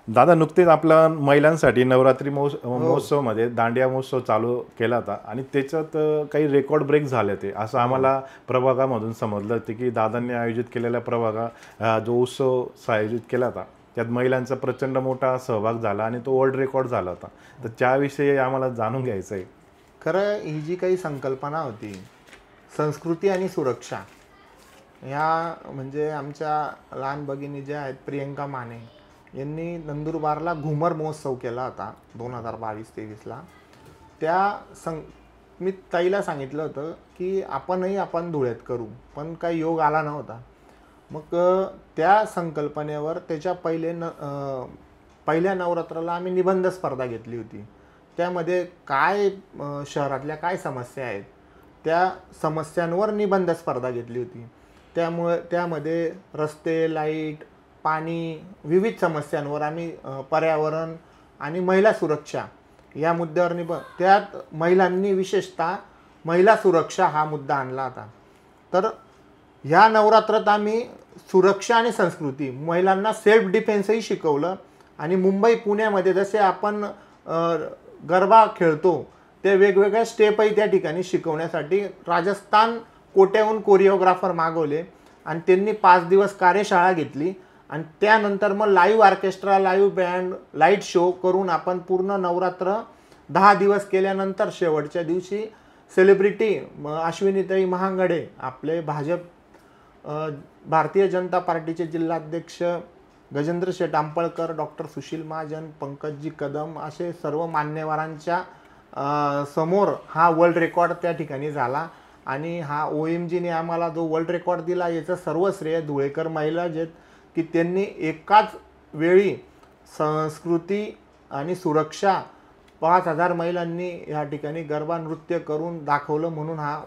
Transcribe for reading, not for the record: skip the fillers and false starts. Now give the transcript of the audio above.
दादा, नुकतेच आपला महिलांसाठी नवरात्री हो. महोत्सवमध्ये दांडिया महोत्सव चालू केला होता आणि त्याच्यात काही रेकॉर्ड ब्रेक झाले ते असं हो. आम्हाला प्रभागामधून समजलं होतं की दादांनी आयोजित केलेल्या जो उत्सव आयोजित केला होता त्यात महिलांचा प्रचंड मोठा सहभाग झाला आणि तो वर्ल्ड रेकॉर्ड झाला होता. तर त्याविषयी आम्हाला जाणून घ्यायचं आहे. खरं ही जी काही संकल्पना होती, संस्कृती आणि सुरक्षा, ह्या म्हणजे आमच्या लहान भगिनी ज्या आहेत प्रियंका माने यांनी नंदुरबारला घुमर महोत्सव केला होता 2022-23ला. मी ताईला सांगितलं होतं की आपण धुळ्यात करू, पण काही योग आला नव्हता. मग त्या संकल्पनेवर त्याच्या पहिल्या नवरात्राला आम्ही निबंध स्पर्धा घेतली होती. त्यामध्ये शहरातल्या काय समस्या आहेत त्या समस्यांवर निबंध स्पर्धा घेतली होती. त्यामध्ये रस्ते, लाईट, पाणी, विविध समस्यांवर आम्ही पर्यावरण आणि महिला सुरक्षा या मुद्द्यावर त्यात महिलांनी विशेषतः महिला सुरक्षा हा मुद्दा आणला होता. तर ह्या नवरात्रात आम्ही सुरक्षा आणि संस्कृती, महिलांना सेल्फ डिफेन्सही शिकवलं आणि मुंबई पुण्यामध्ये जसे आपण गरबा खेळतो ते वेगवेगळ्या स्टेपही त्या ठिकाणी शिकवण्यासाठी राजस्थान कोट्याहून कोरिओग्राफर मागवले आणि त्यांनी 5 दिवस कार्यशाळा घेतली आणि त्यानंतर मग live orchestra, live band, light show करून आपण पूर्ण नवरात्र 10 दिवस केल्यानंतर शेवटच्या दिवशी सेलिब्रिटी अश्विनीताई महांगडे, आपले भारतीय जनता पार्टीचे जिल्हाध्यक्ष गजेंद्र शेठ आंपळकर, डॉक्टर सुशील महाजन, पंकजी कदम असे सर्व मान्यवरांच्या समोर हा वर्ल्ड रेकॉर्ड त्या ठिकाणी झाला. आणि हा OMGने आम्हाला जो वर्ल्ड रेकॉर्ड दिला याचं सर्व श्रेय धुळेकर महिला जे की त्यांनी एकाच वेळी संस्कृती आणि सुरक्षा 5,000 महिलांनी या ठिकाणी गरबा नृत्य करून दाखवलं, म्हणून हा